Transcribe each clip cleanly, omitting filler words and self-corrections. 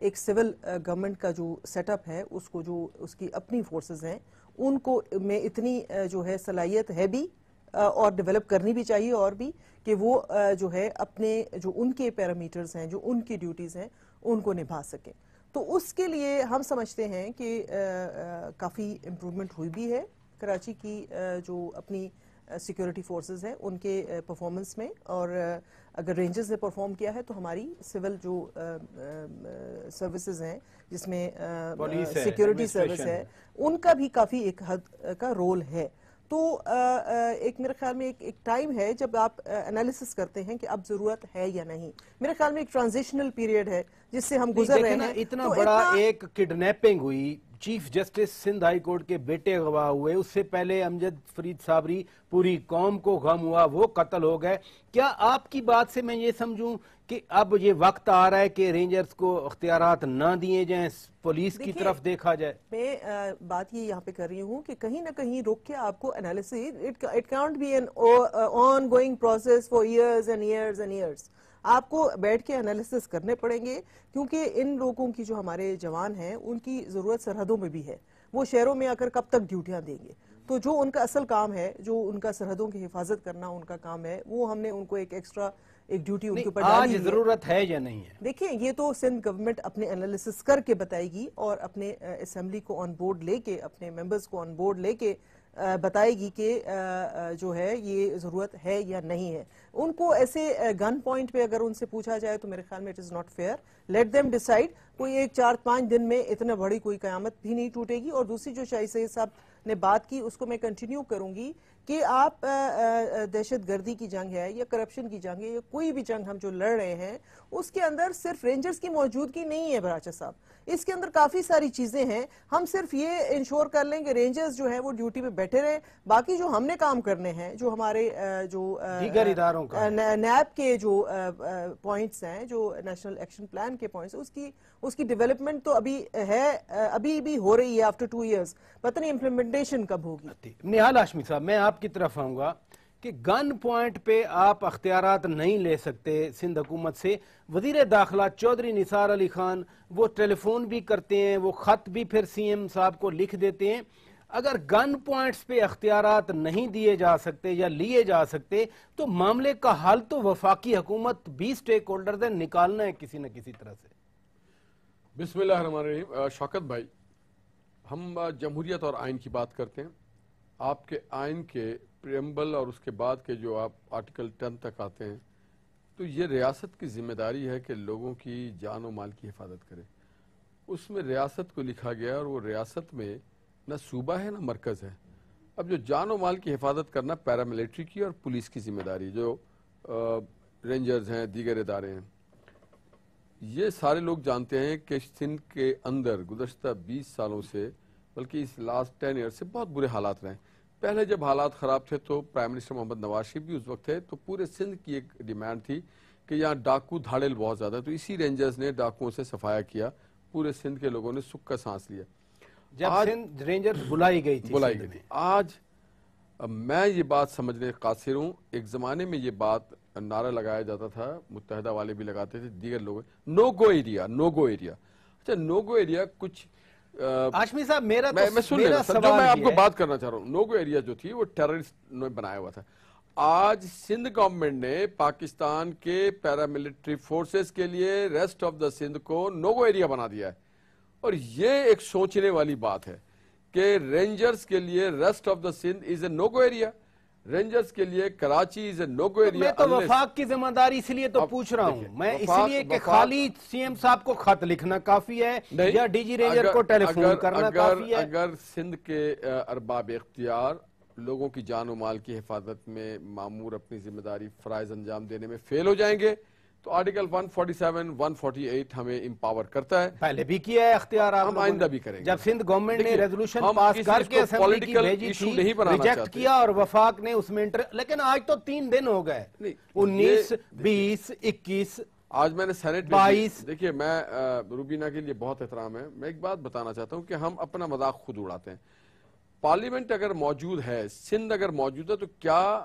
ایک civil government کا جو سیٹ اپ ہے اس کو جو اس کی اپنی فورسز ہیں ان کو میں اتنی جو ہے صلاحیت ہے بھی اور ڈیولپ کرنی بھی چاہیے اور بھی کہ وہ جو ہے اپنے جو ان کے پیرامیٹرز ہیں جو ان کی ڈیوٹیز ہیں ان کو نبھا سکیں. تو اس کے لیے ہم سمجھتے ہیں کہ کافی امپروومنٹ ہوئی بھی ہے کراچی کی جو اپنی سیکیورٹی فورسز ہیں ان کے پرفارمنس میں, اور اگر رینجرز نے پرفارم کیا ہے تو ہماری سول جو سروسز ہیں جس میں سیکیورٹی سروس ہے ان کا بھی کافی ایک حد کا رول ہے. تو ایک میرے خیال میں ایک ٹائم ہے جب آپ انالیسس کرتے ہیں کہ اب ضرورت ہے یا نہیں. میرے خیال میں ایک ٹرانزیشنل پیریڈ ہے جس سے ہم گزر رہے ہیں. اتنا بڑا ایک کڈنیپنگ ہوئی, chief justice Sindh high court کے بیٹے گواہ ہوئے, اس سے پہلے امجد فرید صابری پوری قوم کو غم ہوا, وہ قتل ہو گئے. کیا آپ کی بات سے میں یہ سمجھوں کہ اب یہ وقت آ رہا ہے کہ رینجرز کو اختیارات نہ دیے جائیں, پولیس کی طرف دیکھا جائے؟ میں بات یہ یہاں پہ کر رہی ہوں کہ کہیں نہ کہیں رک کے آپ کو analysis, it can't be an ongoing process for years and years and years. آپ کو بیٹھ کے انالیسس کرنے پڑیں گے کیونکہ ان لوگوں کی جو ہمارے جوان ہیں ان کی ضرورت سرحدوں میں بھی ہے. وہ شہروں میں آ کر کب تک ڈیوٹیاں دیں گے؟ تو جو ان کا اصل کام ہے, جو ان کا سرحدوں کی حفاظت کرنا ان کا کام ہے, وہ ہم نے ان کو ایک ایکسٹرا ایک ڈیوٹی ان کے اوپر ڈالی ہے. آج ضرورت ہے یا نہیں ہے؟ دیکھیں یہ تو سندھ گورنمنٹ اپنے انالیسس کر کے بتائے گی اور اپنے اسمبلی کو آن بورڈ لے کے, اپنے ممبرز کو آن بورڈ لے کے بتائے گی کہ جو ہے یہ ضرورت ہے یا نہیں ہے. ان کو ایسے گن پوائنٹ پہ اگر ان سے پوچھا جائے تو میرے خیال میں it is not fair. Let them decide. کوئی ایک 4-5 دن میں اتنا بڑی کوئی قیامت بھی نہیں ٹوٹے گی. اور دوسری جو شاہی سید صاحب نے بات کی اس کو میں کنٹینیو کروں گی کہ آپ دہشت گردی کی جنگ ہے یا کرپشن کی جنگ ہے یا کوئی بھی جنگ ہم جو لڑ رہے ہیں اس کے اندر صرف رینجرز کی موجودگی نہیں ہے براچہ صاحب, اس کے اندر کافی ساری چیزیں ہیں. ہم صرف یہ انشور کر لیں کہ رینجرز جو ہیں وہ ڈیوٹی پہ بیٹھے رہیں, باقی جو ہم نے کام کرنے ہیں, جو ہمارے جو دیگر اداروں کا نیب کے جو پوائنٹس ہیں, جو نیشنل ایکشن پلان کے پوائنٹس, اس کی ڈیولپمنٹ تو ابھی ہے, ابھی بھی ہو رہی ہے آفٹر 2 ایئرز. پتہ نہیں امپلیمنٹیشن کب ہوگی. نہال ہاشمی صاحب, میں آپ کی طرف آؤں گا کہ گن پوائنٹ پہ آپ اختیارات نہیں لے سکتے سندھ حکومت سے. وزیر داخلہ چودھری نثار علی خان وہ ٹیلی فون بھی کرتے ہیں, وہ خط بھی پھر سی ایم صاحب کو لکھ دیتے ہیں. اگر گن پوائنٹس پہ اختیارات نہیں دیے جا سکتے یا لیے جا سکتے تو معاملے کا حل تو وفاقی حکومت بھی سٹیک ہولڈرز ہیں نکالنا ہے کسی نہ کسی طرح سے. بسم اللہ الرحمن الرحیم. شوکت بھائی, ہم جمہوریت اور آئین کی بات کرتے ہیں. آپ کے آئین کے پریمبل اور اس کے بعد کے جو آپ آرٹیکل 10 تک آتے ہیں تو یہ ریاست کی ذمہ داری ہے کہ لوگوں کی جان و مال کی حفاظت کرے. اس میں ریاست کو لکھا گیا اور وہ ریاست میں نہ صوبہ ہے نہ مرکز ہے. اب جو جان و مال کی حفاظت کرنا پیراملٹری کی اور پولیس کی ذمہ داری, جو رینجرز ہیں, دیگر ادارے ہیں. یہ سارے لوگ جانتے ہیں کہ سندھ کے اندر گزشتہ 20 سالوں سے بلکہ اس لاسٹ 10 ایئر سے بہت برے حالات رہے. پہلے جب حالات خراب تھے تو پرائم منسٹر محمد نواز شریف بھی اس وقت تھے, تو پورے سندھ کی ایک ڈیمانڈ تھی کہ یہاں ڈاکو دھاڑل بہت زیادہ, تو اسی رینجرز نے ڈاکوؤں سے صفایا کیا, پورے سندھ کے لوگوں نے سکھ کا سانس لیا. جب سندھ رینجرز بلائی گئی تھی. آج میں یہ بات سمجھنے قاصر ہوں. ایک زمانے میں یہ بات نعرہ لگایا جاتا تھا, متحدہ والے بھی لگاتے تھے, دیگر لوگ, نو گو ایریا, نو گو ایریا. اچھا نو گو ایریا کچھ ہاشمی صاحب میرا جو میں آپ کو بات کرنا چاہ رہا ہوں, نو گو ایریا جو تھی وہ ٹیررسٹ نے بنایا ہوا تھا. آج سندھ گورنمنٹ نے پاکستان کے پیراملٹری فورسز کے لیے ریسٹ آف دا سندھ کو نو گو ایریا بنا دیا ہے. اور یہ ایک سوچنے والی بات ہے کہ رینجرز کے لیے rest of the Sindh is a no go area, rangers کے لیے کراچی از اے نو گو ایریا. میں تو وفاق کی ذمہ داری اس لیے تو پوچھ رہا ہوں, میں اس لیے کہ خالی سی ایم صاحب کو خط لکھنا کافی ہے یا ڈی جی رینجر کو ٹیلی فون کرنا کافی ہے؟ اگر سندھ کے ارباب اختیار لوگوں کی جان و مال کی حفاظت میں معمور اپنی ذمہ داری فرائض انجام دینے میں فیل ہو جائیں گے تو آرٹیکل 147 148 ہمیں امپاور کرتا ہے. پہلے بھی کیا ہے اختیار, ہم آئندہ بھی کریں گے. جب سندھ گورنمنٹ نے ریزولوشن پاس کر کے اسمبلی کی بھیجی تھی, ریجیکٹ کیا اور وفاق نے اس میں لیکن آج تو 3 دن ہو گئے, 19 20 21 آج میں نے سینٹ 22. دیکھیے میں روبینہ کے لیے بہت احترام ہے, میں ایک بات بتانا چاہتا ہوں کہ ہم اپنا مذاق خود اڑاتے ہیں. پارلیمنٹ اگر موجود ہے, سندھ اگر موجود ہے, تو کیا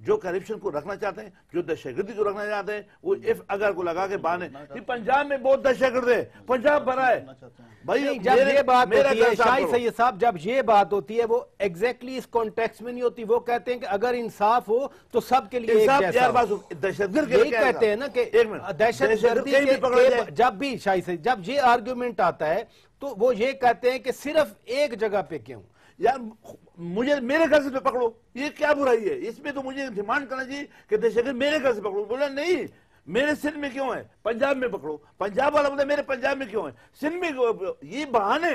جو کرپشن کو رکھنا چاہتے ہیں, جو دہشت گردی کو رکھنا چاہتے ہیں, وہ ایف اگر کو لگا کے بانے. پنجاب میں بہت دہشت گرد ہے, پنجاب بھرا ہے بھائی. جب یہ بات ہوتی ہے شاہی سید صاحب, جب یہ بات ہوتی ہے وہ ایگزیکٹلی اس کانٹیکسٹ میں نہیں ہوتی. وہ کہتے ہیں کہ اگر انصاف ہو تو سب کے لیے ایک جیسا ہو. دہشت گرد یہی کہتے ہیں نا کہ دہشت گردی کے جب بھی شاہی سید جب یہ آرگیومنٹ آتا ہے تو وہ یہ کہتے ہیں کہ صرف ایک جگہ پہ کیوں. یار مجھے میرے گھر سے پکڑو, یہ کیا برائی ہے اس میں؟ تو مجھے ڈیمانڈ کرنا چاہیے کہ دہشت گرد میرے گھر سے پکڑو. بولا نہیں, میرے سندھ میں کیوں ہے, پنجاب میں پکڑو. پنجاب والا بولتا میرے پنجاب میں کیوں ہے, سندھ میں کیوں؟ یہ بہانے,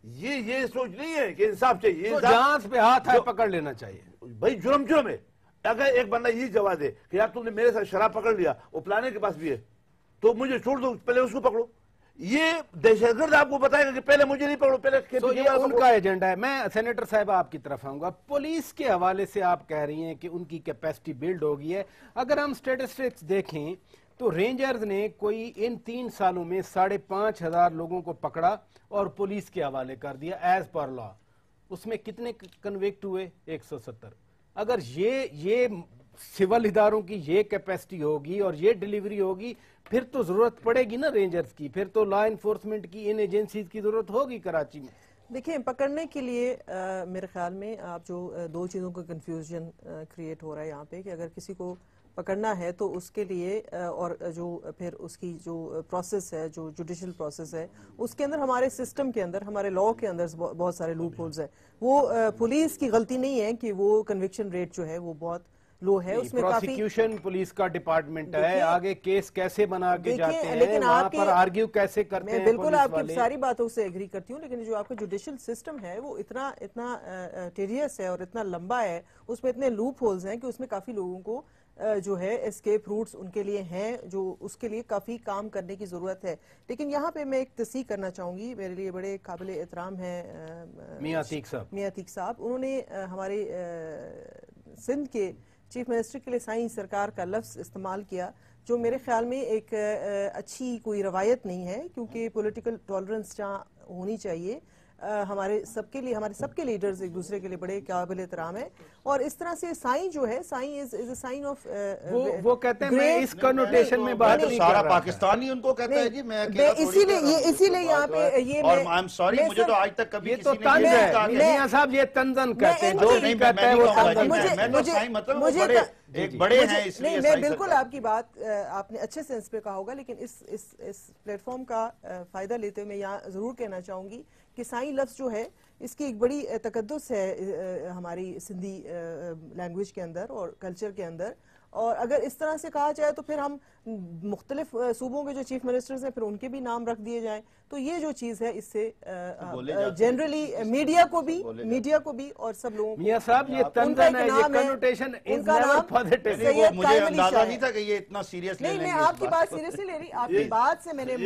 یہ سوچ نہیں ہے کہ انصاف چاہیے. جہاں پہ ہاتھ ہے پکڑ لینا چاہیے بھائی. جرم ہے. اگر ایک بندہ یہ جواب دے کہ یار تم نے میرے ساتھ شراب پکڑ لیا, وہ پلانے کے پاس بھی ہے, تو مجھے چھوڑ دو, پہلے اس کو پکڑو. یہ دہشت گرد آپ کو بتائے گا کہ پہلے مجھے نہیں پکڑو, پہلے یہ ان کا ایجنڈا ہے. میں سینیٹر صاحب آپ کی طرف آؤں گا. پولیس کے حوالے سے آپ کہہ رہی ہیں کہ ان کی کیپیسٹی بلڈ ہو گئی ہے. اگر ہم سٹیٹسٹکس دیکھیں تو رینجرز نے کوئی ان 3 سالوں میں 5,500 لوگوں کو پکڑا اور پولیس کے حوالے کر دیا ایز پر لا. اس میں کتنے کنوکٹ ہوئے؟ 170. اگر یہ سول اداروں کی یہ کیپیسٹی ہوگی اور یہ ڈیلیوری ہوگی, پھر تو ضرورت پڑے گی نا رینجرز کی, پھر تو لا انفورسمنٹ کی ان ایجنسیز کی ضرورت ہوگی کراچی میں. دیکھیں, پکڑنے کے لیے میرے خیال میں آپ جو 2 چیزوں کا کنفیوژن کریٹ ہو رہا ہے یہاں پہ, کہ اگر کسی کو پکڑنا ہے تو اس کے لیے اور جو پھر اس کی جو پروسیس ہے, جو جوڈیشل پروسیس ہے, اس کے اندر ہمارے سسٹم کے اندر, ہمارے لا کے اندر بہت سارے لوپ ہولز ہیں. وہ پولیس کی غلطی نہیں ہے کہ وہ کنوکشن ریٹ جو ہے وہ بہت لو ہے. اس میں پروسیکیوشن پولیس کا ڈپارٹمنٹ ہے, آگے کیس کیسے بنا کے جاتے ہیں, وہاں پر آرگیو کیسے کرتے ہیں. میں بالکل آپ کی ساری باتوں سے ایگری کرتی ہوں, لیکن جو آپ کا جوڈیشل سسٹم ہے وہ اتنا ٹیریس ہے اور اتنا لمبا ہے, اس میں اتنے لوپ ہولز ہیں کہ اس میں کافی لوگوں کو جو ہے اسکیپ روٹس ان کے لیے ہیں, جو اس کے لیے کافی کام کرنے کی ضرورت ہے. لیکن یہاں پہ میں ایک تصحیح کرنا چاہوں گی, میرے لیے بڑے قابل احترام ہیں میاں عتیق صاحب. انہوں نے ہمارے سندھ کے چیف منسٹر کے لیے سائیں سرکار کا لفظ استعمال کیا, جو میرے خیال میں ایک اچھی کوئی روایت نہیں ہے, کیونکہ پولیٹیکل ٹالرنس جہاں ہونی چاہیے, ہمارے سب کے لیے, ہمارے سب کے لیڈرز ایک دوسرے کے لیے بڑے قابل احترام ہے. اور اس طرح سے سائیں جو ہے, سائیں از اے سائن آف, وہ کہتے ہیں میں اس کنوٹیشن میں بات نہیں کر رہا, سارا پاکستانی ان کو کہتا ہے جی. میں اسی لیے یہاں پہ یہ, اور آئی ایم سوری, مجھے تو آج تک کبھی کسی نے یہ کہا کہ میاں صاحب یہ تنزن کہتے ہیں, جو نہیں کہتا ہے وہ تنزن. میں تو سائیں مطلب ایک بڑے ہیں, اس لیے میں بالکل آپ کی بات آپ نے اچھے سینس پہ کہا ہوگا, لیکن اس پلیٹ فارم کا فائدہ لیتے ہوئے میں یہاں ضرور کہنا چاہوں گی کہ سائیں لفظ جو ہے اس کی ایک بڑی تقدس ہے ہماری سندھی لینگویج کے اندر اور کلچر کے اندر. اور اگر اس طرح سے کہا جائے تو پھر ہم مختلف صوبوں کے جو چیف منسٹرز ہیں پھر ان کے بھی نام رکھ دیے جائیں, تو یہ جو چیز ہے اس سے جنرلی میڈیا کو بھی اور سب لوگوں کو, میاں صاحب یہ تنزن ہے, یہ کنوٹیشن از نیور پازیٹیو. مجھے اندازہ نہیں تھا کہ یہ اتنا سیریس لے لیں گے. نہیں, میں آپ کی بات سیریسلی لے رہی, آپ کی بات سے میں نے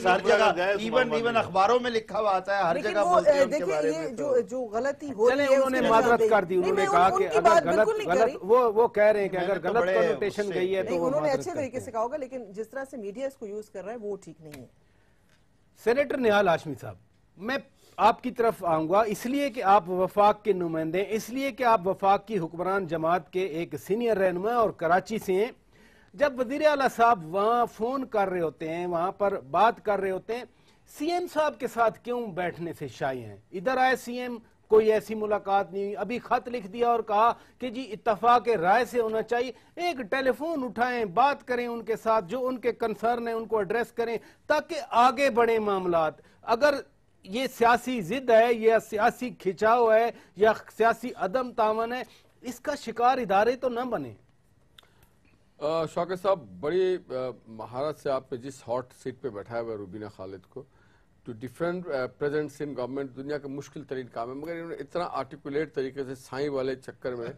ہر جگہ ایون اخباروں میں لکھا ہوا آتا ہے, ہر جگہ بولتے ہیں ان کے بارے میں. دیکھیے جو غلطی ہو رہی ہے انہوں نے معذرت کر دی, انہوں نے کہا کہ اگر غلط وہ کہہ رہے ہیں کہ اگر غلط کنوٹیشن گئی ہے تو انہوں نے اچھے طریقے سے کہا ہوگا, لیکن جس طرح سے میڈیا اس کو یوز کر رہا ہے وہ ٹھیک نہیں ہے. سینیٹر نہال ہاشمی صاحب, میں آپ کی طرف آؤں گا اس لیے کہ آپ وفاق کے نمائندے, اس لیے کہ آپ وفاق کی حکمران جماعت کے ایک سینئر رہنما اور کراچی سے ہیں. جب وزیر اعلیٰ صاحب وہاں فون کر رہے ہوتے ہیں, وہاں پر بات کر رہے ہوتے ہیں, سی ایم صاحب کے ساتھ کیوں بیٹھنے سے شائع ہیں؟ ادھر آئے سی ایم, کوئی ایسی ملاقات نہیں ہوئی, ابھی خط لکھ دیا اور کہا کہ جی اتفاق رائے سے ہونا چاہیے. ایک ٹیلی فون اٹھائیں, بات کریں ان کے ساتھ, جو ان کے کنسرن ہیں ان کو ایڈریس کریں تاکہ آگے بڑھیں معاملات. اگر یہ سیاسی ضد ہے یا سیاسی کھچاؤ ہے یا سیاسی عدم تعاون ہے, اس کا شکار ادارے تو نہ بنے. شوکت صاحب, بڑی مہارت سے آپ نے جس ہاٹ سیٹ پہ بیٹھایا ہوا روبینہ خالد کو two different presents in government, دنیا کا مشکل ترین کام ہے, مگر انہوں نے اتنا آرٹیکولیٹ طریقے سے سائیں والے چکر میں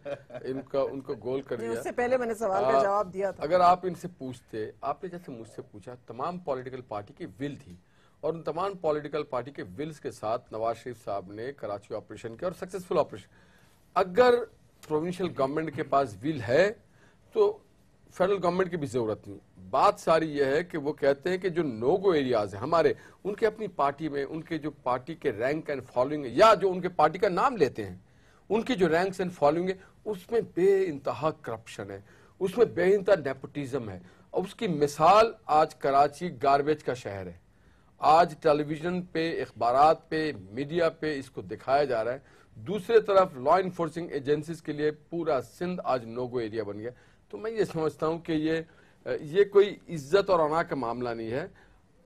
ان کو گول کر دیا. اس سے پہلے میں نے سوال کا جواب دیا تھا. اگر آپ ان سے پوچھتے, آپ نے جیسے مجھ سے پوچھا, تمام پولیٹیکل پارٹی کی ول تھی اور ان تمام پولیٹیکل پارٹی کے ولز کے ساتھ نواز شریف صاحب نے کراچی آپریشن کیا اور سکسیسفل آپریشن. اگر پروونشل گورنمنٹ کے پاس ول ہے تو فیڈرل گورنمنٹ کی بھی ضرورت نہیں. بات ساری یہ ہے کہ وہ کہتے ہیں کہ جو نو گو ایریاز ہیں ہمارے, ان کے اپنی پارٹی میں ان کے جو پارٹی کے رینک اینڈ فالوئنگ یا جو ان کے پارٹی کا نام لیتے ہیں ان کی جو رینکس اینڈ فالوئنگ ہے اس میں بے انتہا کرپشن ہے, اس میں بے انتہا نیپوٹزم ہے, اور اس کی مثال آج کراچی گاربیج کا شہر ہے. آج ٹیلی ویژن پہ, اخبارات پہ, میڈیا پہ اس کو دکھایا جا رہا ہے. دوسرے طرف لا انفورسنگ ایجنسیز کے لیے پورا سندھ آج نوگو ایریا بن گیا. تو میں یہ سمجھتا ہوں کہ یہ کوئی عزت اور انا کا معاملہ نہیں ہے.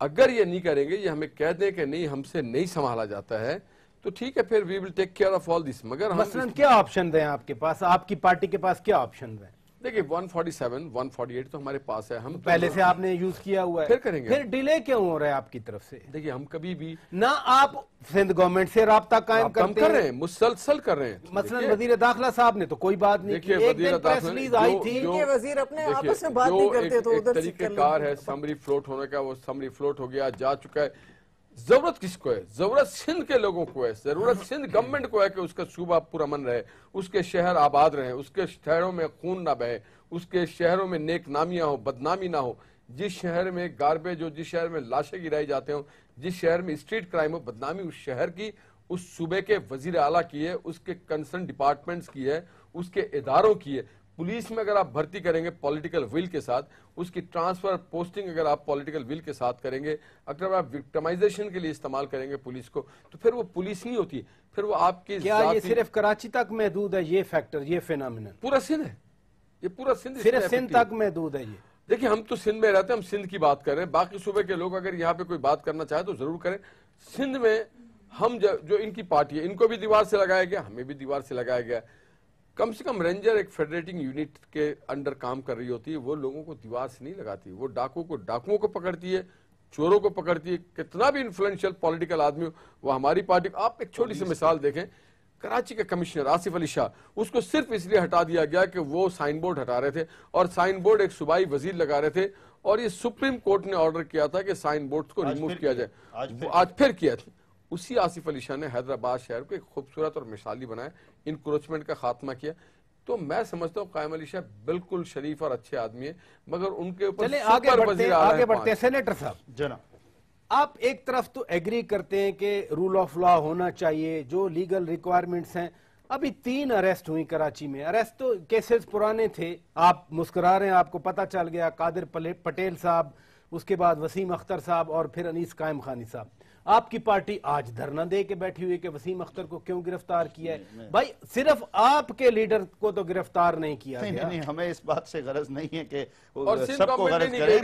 اگر یہ نہیں کریں گے, یہ ہمیں کہہ دیں کہ نہیں ہم سے نہیں سنبھالا جاتا ہے, تو ٹھیک ہے, پھر وی ول ٹیک کیئر آف آل دس. مگر مثلاً کیا آپشن ہیں آپ کے پاس, آپ کی پارٹی کے پاس کیا آپشن ہیں؟ دیکھیں 147 148 تو ہمارے پاس ہے, ہم پہلے سے آپ نے یوز کیا ہوا ہے, پھر کریں گے. پھر ڈیلے کیوں ہو رہا ہے آپ کی طرف سے؟ دیکھیں ہم کبھی بھی نہ آپ سندھ گورنمنٹ سے رابطہ قائم کرتے کر رہے ہیں, مسلسل کر رہے ہیں. مثلا وزیر داخلہ صاحب نے تو کوئی بات نہیں کی, ایک دن پریس ریلیز آئی تھی کہ وزیر اپنے آپس میں بات نہیں کرتے تو ادھر سے طریقہ کار ہے سمری فلوٹ ہونے کا, وہ سمری فلوٹ ہو گیا, جا چکا ہے. ضرورت کس کو ہے؟ ضرورت سندھ کے لوگوں کو ہے, ضرورت سندھ گورنمنٹ کو ہے کہ اس کا صوبہ پورا من رہے, اس کے شہر آباد رہے, اس کے شہروں میں خون نہ بہے, اس کے شہروں میں نیک نامیاں ہو, بدنامی نہ ہو. جس شہر میں گاربیج ہو, جس شہر میں لاشیں گرائی جاتے ہوں, جس شہر میں اسٹریٹ کرائم ہو, بدنامی اس شہر کی, اس صوبے کے وزیر اعلیٰ کی ہے, اس کے کنسرن ڈپارٹمنٹس کی ہے, اس کے اداروں کی ہے. پولیس میں اگر آپ بھرتی کریں گے پولیٹیکل ول کے ساتھ, اس کی ٹرانسفر پوسٹنگ اگر آپ پولیٹیکل ول کے ساتھ کریں گے, اگر آپ وکٹمائزیشن کے لیے استعمال کریں گے پولیس کو, تو پھر وہ پولیس نہیں ہوتی, پھر وہ آپ کی کیا یہ صرف کراچی تک محدود ہے یہ فیکٹر, یہ فینامینل پورا سندھ ہے, یہ پورا سندھ صرف سندھ تک محدود ہے یہ؟ دیکھیں ہم تو سندھ میں رہتے ہیں, ہم سندھ کی بات کر رہے ہیں, باقی صوبے کے لوگ اگر یہاں پہ کوئی بات کرنا چاہے تو ضرور کریں. سندھ میں ہم جو ان کی پارٹی ہے, ان کو بھی دیوار سے لگایا گیا, ہمیں بھی دیوار سے لگایا گیا. کم سے کم رینجر ایک فیڈریٹنگ یونٹ کے انڈر کام کر رہی ہوتی ہے, وہ لوگوں کو دیوار سے نہیں لگاتی, وہ ڈاکوؤں کو پکڑتی ہے, چوروں کو پکڑتی ہے. کتنا بھی انفلوئنشل پولیٹیکل آدمی ہو, وہ ہماری پارٹی. آپ ایک چھوٹی سی مثال دیکھیں, کراچی کا کمشنر آصف علی شاہ, اس کو صرف اس لیے ہٹا دیا گیا کہ وہ سائن بورڈ ہٹا رہے تھے, اور سائن بورڈ ایک صوبائی وزیر لگا رہے تھے, اور یہ سپریم کورٹ نے آرڈر کیا تھا کہ سائن بورڈ کو ریموو کیا جائے. آج پھر کیا تھا. اسی آصف علی شاہ نے حیدرآباد شہر کو ایک خوبصورت اور مثالی بنایا, انکروچمنٹ کا خاتمہ کیا. تو میں سمجھتا ہوں قائم علی شاہ بالکل شریف اور اچھے آدمی ہیں, مگر ان کے اوپر آگے بڑھتے ہیں. سینیٹر صاحب جناب, آپ ایک طرف تو ایگری کرتے ہیں کہ رول آف لا ہونا چاہیے, جو لیگل ریکوائرمنٹس ہیں. ابھی 3 اریسٹ ہوئی کراچی میں, اریسٹ تو کیسز پرانے تھے, آپ مسکرا رہے ہیں, آپ کو پتا چل گیا. قادر پٹیل صاحب, اس کے بعد وسیم اختر صاحب, اور پھر انیس قائم خانی صاحب. آپ کی پارٹی آج دھرنا دے کے بیٹھی ہوئی کہ وسیم اختر کو کیوں گرفتار کیا ہے؟ بھائی صرف آپ کے لیڈر کو تو گرفتار نہیں کیا گیا. نہیں, ہمیں اس بات سے غرض نہیں ہے کہ سب کو غرض کرے.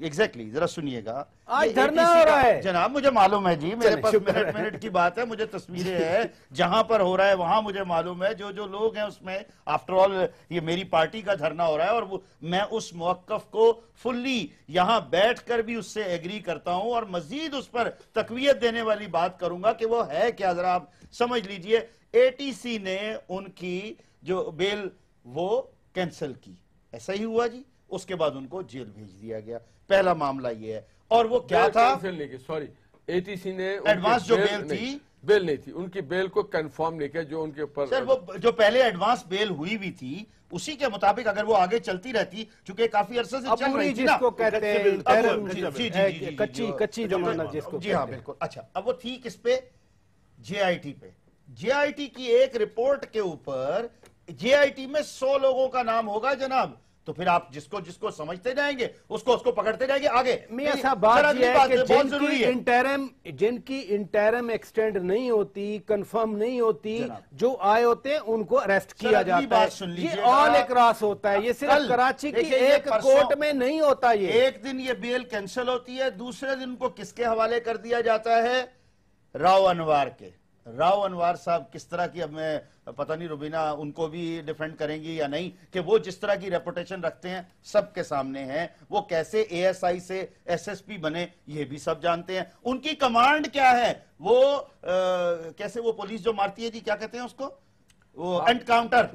ایگزیکٹلی, ذرا سنیے گا, آج دھرنا ہو رہا ہے جناب, مجھے معلوم ہے جی, میرے پاس منٹ کی بات ہے, مجھے تصویریں ہیں جہاں پر ہو رہا ہے, وہاں مجھے معلوم ہے جو لوگ ہیں اس میں. آفٹر آل یہ میری پارٹی کا دھرنا ہو رہا ہے, اور میں اس موقف کو فلی یہاں بیٹھ کر بھی اس سے ایگری کرتا ہوں, اور مزید اس پر تقویت دینے والی بات کروں گا کہ وہ ہے کیا. ذرا آپ سمجھ لیجئے, ATC نے ان کی جو بیل وہ کینسل کی, ایسا ہی ہوا جی. اس کے بعد ان کو جیل بھیج دیا گیا. پہلا معاملہ یہ ہے. اور وہ کیا تھا, سوری, ATC نے ایڈوانس جو بیل تھی, بیل نہیں تھی, ان کی بیل کو کنفرم نہیں کیا, جو ان کے اوپر سر وہ جو پہلے ایڈوانس بیل ہوئی بھی تھی, اسی کے مطابق اگر وہ آگے چلتی رہتی, چونکہ کافی عرصے سے چل رہی تھی نا, جس کو کہتے ہیں کچی ضمانت جس کو, جی ہاں بالکل. اچھا, اب وہ تھی کس پہ؟ JIT پہ. JIT کی ایک رپورٹ کے اوپر JIT میں 100 لوگوں کا نام ہوگا جناب. تو پھر آپ جس کو سمجھتے جائیں گے, اس کو پکڑتے جائیں گے آگے. میاں صاحب بات یہ ہے کہ جن کی انٹرم ایکسٹینڈ نہیں ہوتی, کنفرم نہیں ہوتی, جو آئے ہوتے ہیں ان کو اریسٹ کیا جاتا ہے. یہ آل اکراس ہوتا ہے, یہ صرف کراچی کی ایک کورٹ میں نہیں ہوتا. یہ ایک دن یہ بیل کینسل ہوتی ہے, دوسرے دن کو کس کے حوالے کر دیا جاتا ہے؟ راؤ انوار کے. راؤ انوار صاحب کس طرح کی, اب میں پتہ نہیں روبینہ ان کو بھی ڈیفینڈ کریں گی یا نہیں, کہ وہ جس طرح کی ریپوٹیشن رکھتے ہیں سب کے سامنے ہیں. وہ کیسے ASI سے SSP بنے یہ بھی سب جانتے ہیں. ان کی کمانڈ کیا ہے, وہ کیسے وہ پولیس جو مارتی ہے جی, کیا کہتے ہیں اس کو, وہ انکاؤنٹر.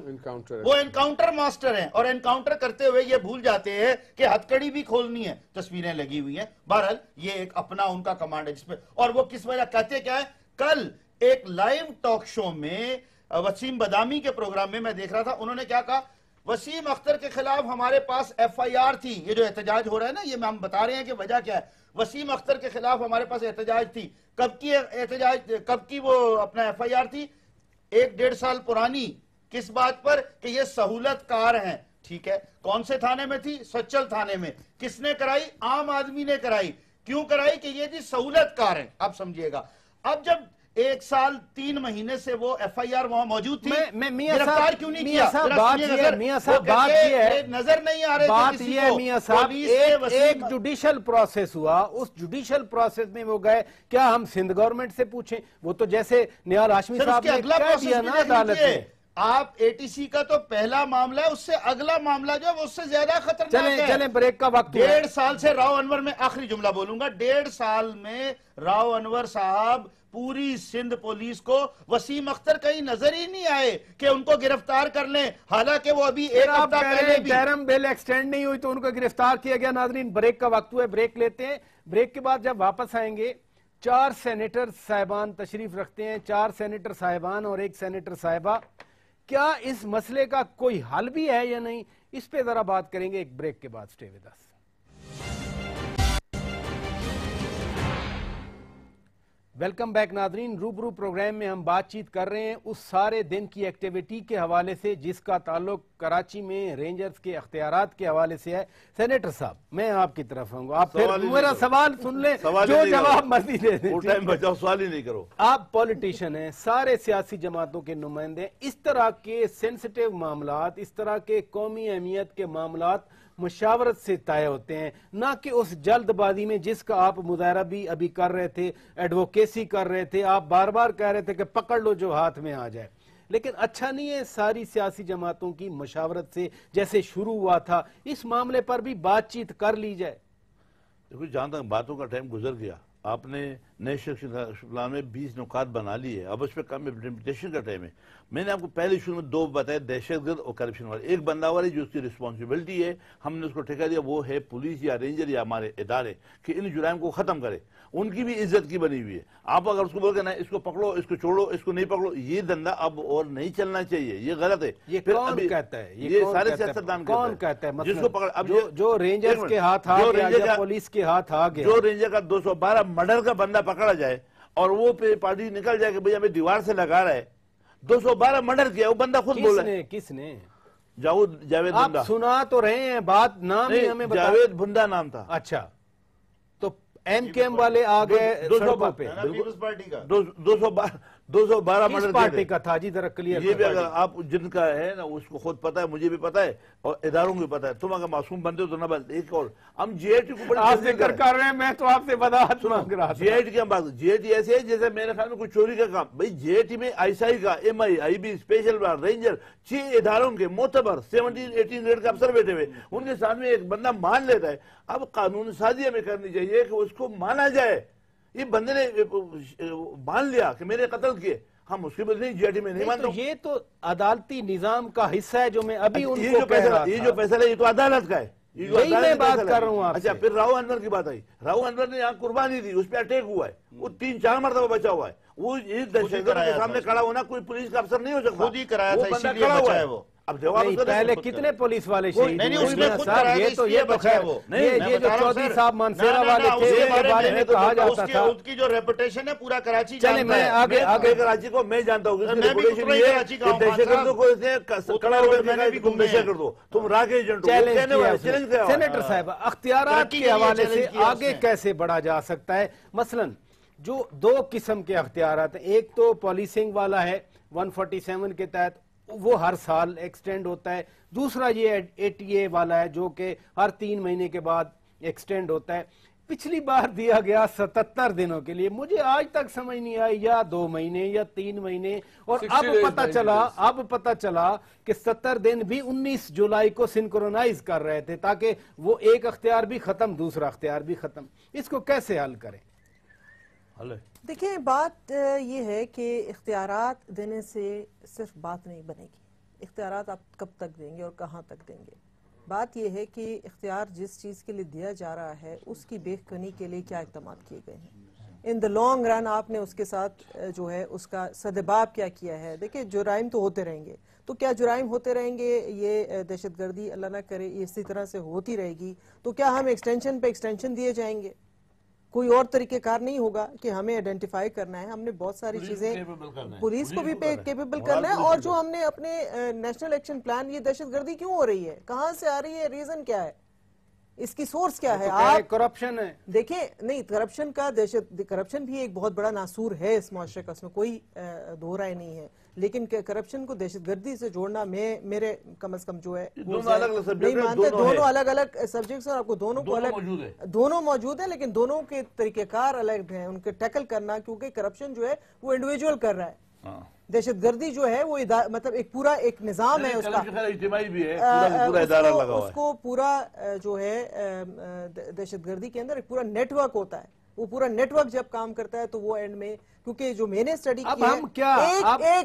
وہ انکاؤنٹر ماسٹر ہیں, اور انکاؤنٹر کرتے ہوئے یہ بھول جاتے ہیں کہ ہتھکڑی بھی کھولنی ہے. تصویریں لگی ہوئی ہیں. بہرحال یہ ایک اپنا ان کا کمانڈ ہے جس پہ, اور وہ کس وجہ کہتے کیا ہے. کل ایک لائیو ٹاک شو میں وسیم بدامی کے پروگرام میں دیکھ رہا تھا, انہوں نے کیا کہا, وسیم اختر کے خلاف ہمارے پاس FIR تھی. یہ جو احتجاج ہو رہا ہے نا, یہ ہم بتا رہے ہیں کہ وجہ کیا ہے. وسیم اختر کے خلاف ہمارے پاس احتجاج تھی. کب کی احتجاج, کب کی وہ اپنا FIR تھی؟ 1-1.5 سال پرانی کس بات پر کہ یہ سہولت کار ہیں. ٹھیک ہے, کون سے تھانے میں تھی؟ سچل تھانے میں. کس نے کرائی؟ عام آدمی نے کرائی. کیوں کرائی؟ کہ یہ جی سہولت کار ہیں. اب سمجھیے گا, اب جب 1 سال 3 مہینے سے وہ ایف آئی آر وہاں موجود تھی, گرفتار کیوں نہیں کیا؟ نظر نہیں آ رہے بات یہ ہے میاں صاحب, ایک جوڈیشل پروسیس ہوا, اس جوڈیشل پروسیس میں وہ گئے. کیا ہم سندھ گورنمنٹ سے پوچھیں؟ وہ تو جیسے نیال ہاشمی صاحب نے کہہ دیا نا عدالت میں. آپ اے ٹی سی کا تو پہلا معاملہ ہے, اس سے اگلا معاملہ جو ہے اس سے زیادہ خطرناک ہے. چلیں بریک کا وقت. 1.5 سال سے راؤ انور, میں آخری جملہ بولوں گا, 1.5 سال میں راؤ انور صاحب پوری سندھ پولیس کو وسیم اختر کہیں نظر ہی نہیں آئے کہ ان کو گرفتار کر لیں, حالانکہ وہ ابھی 1 ہفتہ پہلے بھی ٹرم بیل ایکسٹینڈ نہیں ہوئی تو ان کو گرفتار کیا گیا. ناظرین بریک کا وقت ہوا ہے, بریک لیتے ہیں. بریک کے بعد جب واپس آئیں گے 4 سینیٹر صاحبان تشریف رکھتے ہیں, 4 سینیٹر صاحبان اور 1 سینیٹر صاحبہ. کیا اس مسئلے کا کوئی حل بھی ہے یا نہیں, اس پہ ذرا بات کریں گے ایک بریک کے بعد. سٹے ود اس. ویلکم بیک ناظرین. روبرو پروگرام میں ہم بات چیت کر رہے ہیں اس سارے دن کی ایکٹیویٹی کے حوالے سے جس کا تعلق کراچی میں رینجرز کے اختیارات کے حوالے سے ہے. سینیٹر صاحب میں آپ کی طرف ہوں گا, آپ پھر میرا سوال سن لیں, جو جواب مرضی دے دیں. سوال ہی نہیں کرو. آپ پولیٹیشن ہیں, سارے سیاسی جماعتوں کے نمائندے. اس طرح کے سینسٹیو معاملات, اس طرح کے قومی اہمیت کے معاملات مشاورت سے طے ہوتے ہیں, نہ کہ اس جلد بازی میں جس کا آپ مظاہرہ بھی ابھی کر رہے تھے, ایڈوکیسی کر رہے تھے. آپ بار بار کہہ رہے تھے کہ پکڑ لو جو ہاتھ میں آ جائے. لیکن اچھا نہیں ہے ساری سیاسی جماعتوں کی مشاورت سے جیسے شروع ہوا تھا اس معاملے پر بھی بات چیت کر لی جائے؟ دیکھو, جہاں تک باتوں کا ٹائم گزر گیا, آپ نے نئے شخصی پلان میں 20 نکات بنا لی ہے, اب اس پہ کم امپلیمنٹیشن کا ٹائم ہے. میں نے آپ کو پہلے شروع میں 2 بتایا, دہشت گرد اور کرپشن والے. ایک بندہ والی جو اس کی رسپانسبلٹی ہے, ہم نے اس کو ٹھیکہ دیا, وہ ہے پولیس یا رینجر یا ہمارے ادارے, کہ ان جرائم کو ختم کرے. ان کی بھی عزت کی بنی ہوئی ہے. آپ اگر اس کو بول کے نا اس کو پکڑو, اس کو چھوڑو, اس کو نہیں پکڑو, یہ دندہ اب اور نہیں چلنا چاہیے, یہ غلط ہے. یہ کون کہتا ہے؟ یہ سارے سیاستدان کون کہتا ہے؟ جس کو پکڑ, اب جو رینجرز کے ہاتھ آ گیا یا پولیس کے ہاتھ آ گیا, جو رینجر کا 212 مرڈر کا بندہ پکڑا جائے اور وہ پارٹی نکل جائے کہ بھئی ہمیں دیوار سے لگا رہا ہے, 212 مرڈر کیا, وہ بندہ خود بول رہا ہے. کس نے؟ جاوید بندہ. آپ سنا تو رہے ہیں بات, نام ہی ہمیں بتا. جاوید بندہ نام تھا. اچھا, تو ایم کے ایم والے آ گئے سڑکوں پہ. پیپلز پارٹی کا 212 مرڈر کس پارٹی کا تھا جی ذرا کلیئر؟ یہ بھی اگر آپ جن کا ہے نا اس کو خود پتا ہے, مجھے بھی پتا ہے اور اداروں کو بھی پتا ہے. تم اگر معصوم بنتے ہو تو نہ بنتے. ایک اور, ہم جی آئی ٹی کو بڑی آپ ذکر کر رہے ہیں, میں تو آپ سے وضاحت مانگ رہا تھا. جی آئی ٹی کی ہم بات, جی آئی ٹی ایسے ہے جیسے میرے خیال میں کوئی چوری کا کام. بھائی جی آئی ٹی میں آئی ایس آئی کا, M I, I B, special ranger, 6 اداروں کے معتبر 17-18 گریڈ کے افسر بیٹھے ہوئے, ان کے سامنے ایک بندہ مان لیتا ہے. اب قانون سازی ہمیں کرنی چاہیے کہ اس کو مانا جائے. یہ بندے نے مان لیا کہ میرے قتل کیے, ہم اس کے بعد نہیں, جی آئی ٹی میں نہیں مانتا. یہ تو عدالتی نظام کا حصہ ہے جو میں ابھی ان یہ کو جو کہہ رہا تھا. یہ جو فیصلہ ہے یہ تو عدالت کا ہے. یہی میں بات کر رہا ہوں آپ سے. اچھا, پھر راؤ انور کی بات آئی. راؤ انور نے یہاں قربانی دی, اس پہ اٹیک ہوا ہے, وہ 3-4 مرتبہ بچا ہوا ہے. وہ دہشت گرد کے سامنے کھڑا ہونا کوئی پولیس کا افسر نہیں ہو سکتا. خود ہی کرایا تھا, اسی لیے بچا ہے وہ. اب جواب پہلے کتنے پولیس والے شہید نہیں, اس نے خود کرایا یہ تو یہ بچا وہ. یہ جو چودھری صاحب مانسیرا والے تھے اس کے بارے میں کہا جاتا تھا. اس کی جو ریپوٹیشن ہے پورا کراچی چلے میں آگے کراچی کو میں جانتا ہوں, میں بھی کراچی کا ہوں. دہشت گردوں کو کڑا روپے تم نشہ کر دو, تم راہ کے ایجنٹ ہو. سینیٹر صاحب, اختیارات کے حوالے سے آگے کیسے بڑھا جا سکتا ہے؟ مثلا جو 2 قسم کے اختیارات ہیں, ایک تو پولیسنگ والا ہے 147 کے تحت, وہ ہر سال ایکسٹینڈ ہوتا ہے. دوسرا یہ ATA والا ہے جو کہ ہر 3 مہینے کے بعد ایکسٹینڈ ہوتا ہے. پچھلی بار دیا گیا 77 دنوں کے لیے, مجھے آج تک سمجھ نہیں آئی یا 2 مہینے یا 3 مہینے, اور اب پتہ چلا کہ 70 دن بھی 19 جولائی کو سنکرونائز کر رہے تھے تاکہ وہ ایک اختیار بھی ختم, دوسرا اختیار بھی ختم. اس کو کیسے حل کریں؟ دیکھیں, بات یہ ہے کہ اختیارات دینے سے صرف بات نہیں بنے گی. اختیارات آپ کب تک دیں گے اور کہاں تک دیں گے؟ بات یہ ہے کہ اختیار جس چیز کے لیے دیا جا رہا ہے اس کی بیخ کنی کے لیے کیا اقدامات کیے گئے ہیں. ان دا لانگ رن آپ نے اس کے ساتھ جو ہے اس کا سدباب کیا کیا ہے. دیکھیں, جرائم تو ہوتے رہیں گے, تو کیا جرائم ہوتے رہیں گے؟ یہ دہشت گردی اللہ نہ کرے اسی طرح سے ہوتی رہے گی تو کیا ہم ایکسٹینشن پہ ایکسٹینشن دیے جائیں گے؟ کوئی اور طریقہ کار نہیں ہوگا کہ ہمیں آئیڈینٹیفائی کرنا ہے. ہم نے بہت ساری چیزیں پولیس کو بھی کیپیبل کرنا ہے, اور جو ہم نے اپنے نیشنل ایکشن پلان, یہ دہشت گردی کیوں ہو رہی ہے, کہاں سے آ رہی ہے, ریزن کیا ہے, اس کی سورس کیا ہے. آپ کرپشن ہے, دیکھیں نہیں, کرپشن بھی ایک بہت بڑا ناسور ہے اس معاشرے کا, اس میں کوئی دو رائے نہیں ہے, لیکن کرپشن کو دہشت گردی سے جوڑنا میرے کم از کم جو ہے نہیں مانتے. دونوں الگ الگ سبجیکٹس ہیں, آپ کو دونوں کو الگ دونوں موجود ہیں, لیکن دونوں کے طریقہ کار الگ ہیں ان کے ٹیکل کرنا, کیونکہ کرپشن جو ہے وہ انڈیویجول کر رہا ہے, دہشت گردی جو ہے وہ مطلب ایک پورا ایک نظام ہے اس کا, اجتماعی بھی ہے, پورا ادارہ لگا ہوا ہے, اس کو پورا جو ہے دہشت گردی کے اندر ایک پورا نیٹ ورک ہوتا ہے. وہ پورا نیٹ ورک جب کام کرتا ہے تو وہ اینڈ میں, کیونکہ جو میں نے اسٹڈی کی ہے,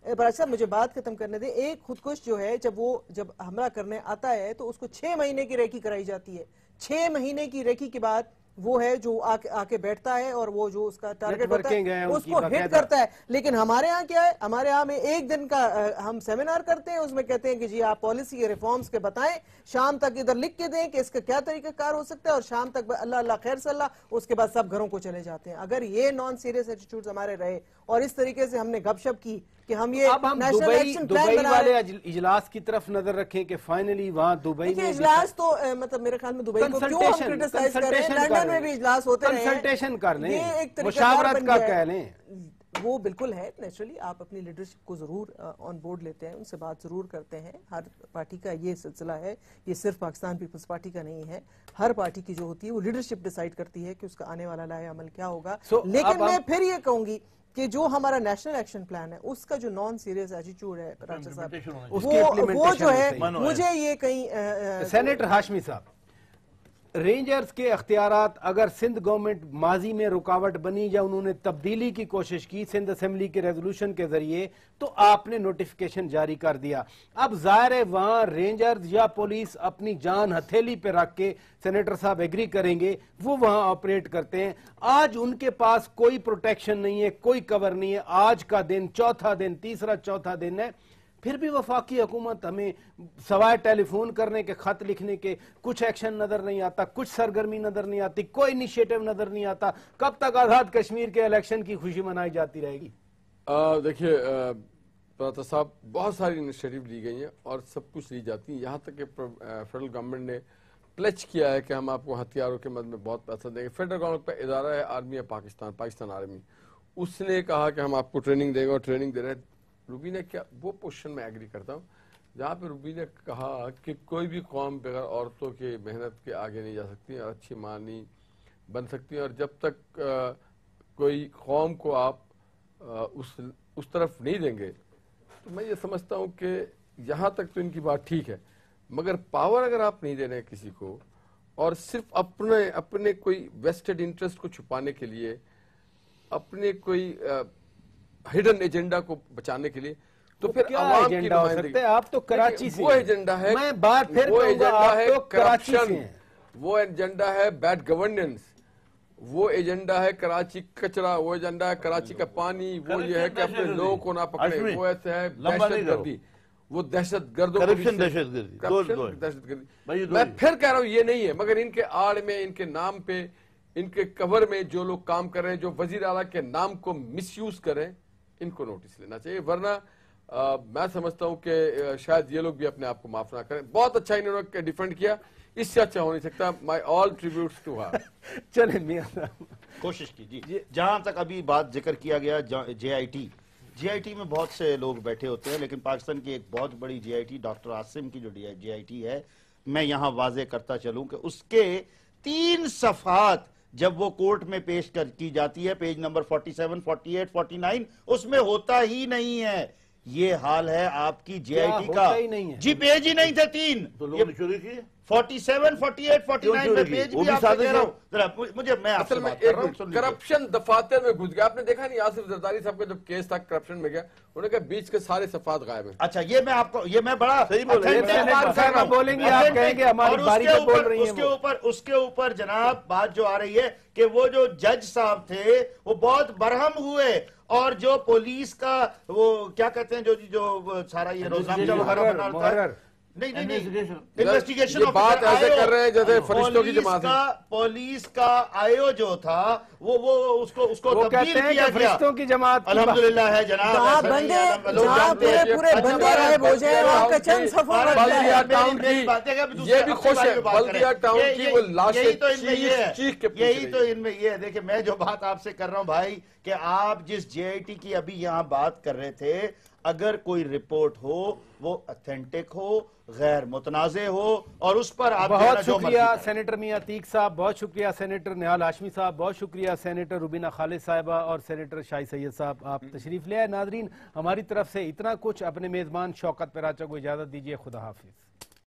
ایک صاحب مجھے بات ختم کرنے دیں, ایک خودکش جو ہے جب حملہ کرنے آتا ہے تو اس کو 6 مہینے کی ریکی کرائی جاتی ہے. 6 مہینے کی ریکی کے بعد وہ ہے جو آ کے بیٹھتا ہے اور وہ جو اس کا ٹارگٹ ہوتا ہے اس کو ہٹ کرتا ہے. لیکن ہمارے ہاں کیا ہے, ہمارے ہاں میں ایک دن کا ہم سیمینار کرتے ہیں, اس میں کہتے ہیں کہ جی آپ پالیسی کے ریفارمز کے بتائیں, شام تک ادھر لکھ کے دیں کہ اس کا کیا طریقہ کار ہو سکتا ہے, اور شام تک اللہ اللہ خیر صلی اللہ, اس کے بعد سب گھروں کو چلے جاتے ہیں. اگر یہ نان سیریس ایٹیٹیوڈز ہمارے رہے اور اس طریقے سے ہم نے گپ شپ کی کہ ہم یہ نیشنل ایکشن پلان بنا والے اجلاس کی طرف نظر رکھیں کہ فائنلی وہاں دبئی میں اجلاس تو مطلب میرے خیال میں دبئی کو کیوں ہم کرٹیسائز کر رہے ہیں, لندن میں بھی اجلاس ہوتے رہے ہیں, کنسلٹیشن کر لیں, یہ ایک مشاورت کا کہہ لیں, وہ بالکل ہے. نیچرلی آپ اپنی لیڈرشپ کو ضرور آن بورڈ لیتے ہیں, ان سے بات ضرور کرتے ہیں. ہر پارٹی کا یہ سلسلہ ہے, یہ صرف پاکستان پیپلز پارٹی کا نہیں ہے, ہر پارٹی کی جو ہوتی ہے وہ لیڈرشپ ڈیسائیڈ کرتی ہے کہ اس کا آنے والا لائحہ عمل کیا ہوگا. لیکن میں پھر یہ کہوں گی کہ جو ہمارا نیشنل ایکشن پلان ہے اس کا جو نان سیریس ایٹیٹیوڈ ہے راجہ صاحب, وہ جو ہے مجھے یہ کہیں سینیٹر ہاشمی صاحب, رینجرز کے اختیارات اگر سندھ گورنمنٹ ماضی میں رکاوٹ بنی یا انہوں نے تبدیلی کی کوشش کی سندھ اسمبلی کے ریزولوشن کے ذریعے, تو آپ نے نوٹیفیکیشن جاری کر دیا. اب ظاہر ہے وہاں رینجرز یا پولیس اپنی جان ہتھیلی پہ رکھ کے, سینیٹر صاحب ایگری کریں گے, وہ وہاں آپریٹ کرتے ہیں. آج ان کے پاس کوئی پروٹیکشن نہیں ہے, کوئی کور نہیں ہے. آج کا دن, چوتھا دن, تیسرا چوتھا دن ہے, پھر بھی وفاقی حکومت ہمیں سوائے ٹیلی فون کرنے کے, خط لکھنے کے, کچھ ایکشن نظر نہیں آتا, کچھ سرگرمی نظر نہیں آتی, کوئی انیشیٹو نظر نہیں آتا. کب تک آزاد کشمیر کے الیکشن کی خوشی منائی جاتی رہے گی؟ دیکھیے پراتا صاحب, بہت ساری انیشیٹو لی گئی ہیں اور سب کچھ لی جاتی ہیں, یہاں تک کہ فیڈرل گورنمنٹ نے پلیچ کیا ہے کہ ہم آپ کو ہتھیاروں کے مد میں بہت پیسہ دیں گے. فیڈرل گورنمنٹ کا ادارہ ہے آرمی آف پاکستان آرمی, اس نے کہا کہ ہم آپ کو ٹریننگ دیں گے اور ٹریننگ دے رہے ہیں. روبی نے کیا وہ پوزیشن میں ایگری کرتا ہوں جہاں پہ روبی نے کہا کہ کوئی بھی قوم بغیر عورتوں کی محنت کے آگے نہیں جا سکتی اور اچھی ماں نہیں بن سکتی, اور جب تک کوئی قوم کو آپ اس طرف نہیں دیں گے تو میں یہ سمجھتا ہوں کہ یہاں تک تو ان کی بات ٹھیک ہے, مگر پاور اگر آپ نہیں دے رہے ہیں کسی کو اور صرف اپنے کوئی ویسٹڈ انٹرسٹ کو چھپانے کے لیے, اپنے کوئی ہڈن ایجنڈا کو بچانے کے لیے, تو پھر عوام کی نمائندگی, آپ تو کراچی سے, وہ ایجنڈا ہے, میں بات پھر وہ ایجنڈا ہے کرپشن, وہ ایجنڈا ہے بیڈ گورننس, وہ ایجنڈا ہے کراچی کچرا, وہ ایجنڈا ہے کراچی کا پانی, وہ یہ ہے کہ اپنے لوگوں کو نہ پکڑے, وہ ایسے ہے دہشت گردی, وہ دہشت گردوں دہشت گردی. میں پھر کہہ رہا ہوں یہ نہیں ہے, مگر ان کے آڑ میں, ان کے نام پہ, ان کے کور میں جو لوگ کام کر رہے ہیں, جو وزیر اعلیٰ کے نام کو مس یوز کریں, ان کو نوٹس لینا چاہیے. ورنہ میں سمجھتا ہوں کہ شاید یہ لوگ بھی اپنے آپ کو معاف نہ کریں. بہت اچھا انہوں نے ڈیفینڈ کیا, اس سے اچھا ہو نہیں سکتا. مائی آل ٹریبیوٹس ٹو ہر. چلیں میاں کوشش کی جی. جہاں تک ابھی بات ذکر کیا گیا جے آئی ٹی میں بہت سے لوگ بیٹھے ہوتے ہیں, لیکن پاکستان کی ایک بہت بڑی جے آئی ٹی ڈاکٹر عاصم کی جو جے آئی ٹی ہے, میں یہاں واضح کرتا چلوں کہ اس کے 3 صفحات جب وہ کورٹ میں پیش کی جاتی ہے, پیج نمبر 47, 48, 49, اس میں ہوتا ہی نہیں ہے. یہ حال ہے آپ کی جے آئی ٹی کا. جی پیج ہی نہیں تھے 3, تو لوگوں نے چوری کی. 47, 48, 49 میں پیج بھی آپ سے کہہ رہا ہوں. مجھے میں آپ سے بات کر رہا ہوں. کرپشن دفاتر میں گھس گیا. آپ نے دیکھا نہیں آصف زرداری صاحب کا جب کیس تھا کرپشن میں گیا, انہوں نے کہا بیچ کے سارے صفحات غائب ہیں. اچھا یہ میں آپ کو, یہ میں بڑا بولیں گے, آپ کہیں گے ہماری باری پہ بول رہی ہیں. اس کے اوپر جناب بات جو آ رہی ہے کہ وہ جو جج صاحب تھے وہ بہت برہم ہوئے, اور جو پولیس کا وہ کیا کہتے ہیں جو سارا یہ روزنامہ نہیں Investigation. انویسٹیگیشن یہ بات ایسے کر رہے ہیں جیسے فرشتوں کی جماعت ہے. پولیس کا آئیو جو تھا وہ اس کو وہ تبدیل کہتے ہیں کیا کہ گیا. فرشتوں کی جماعت کی الحمدللہ ہے جناب. جہاں ایسا نہیں ہے، بندے لوگ جہاں جانتے ہیں. پورے بندے غائب ہو جائیں وہاں کا چند صفوں کا بلدیہ ٹاؤن میری بات ہے کہ اب کی دوسرے یہ بھی ہفتے خوش بارے ہے، میں بات کریں. بلدیہ ٹاؤن کی وہ لاشیں یہی تو ان میں یہ ہے، چیخ کے پوچھ یہی رہی تو ہیں. ان میں یہ ہے. دیکھیں میں جو بات آپ سے کر رہا ہوں بھائی کہ آپ جس جے آئی ٹی کی ابھی یہاں بات کر رہے تھے، اگر کوئی رپورٹ ہو وہ اتھینٹک ہو، غیر متنازع ہو، اور اس پر آپ بہت جو شکریہ مرضی کریں. سینیٹر میاں عتیق صاحب، بہت شکریہ سینیٹر نہال ہاشمی صاحب، بہت شکریہ سینیٹر روبینہ خالد صاحبہ اور سینیٹر شاہی سید صاحب، آپ تشریف لے آئے. ناظرین ہماری طرف سے اتنا کچھ. اپنے میزبان شوکت پراچا کو اجازت دیجیے. خدا حافظ.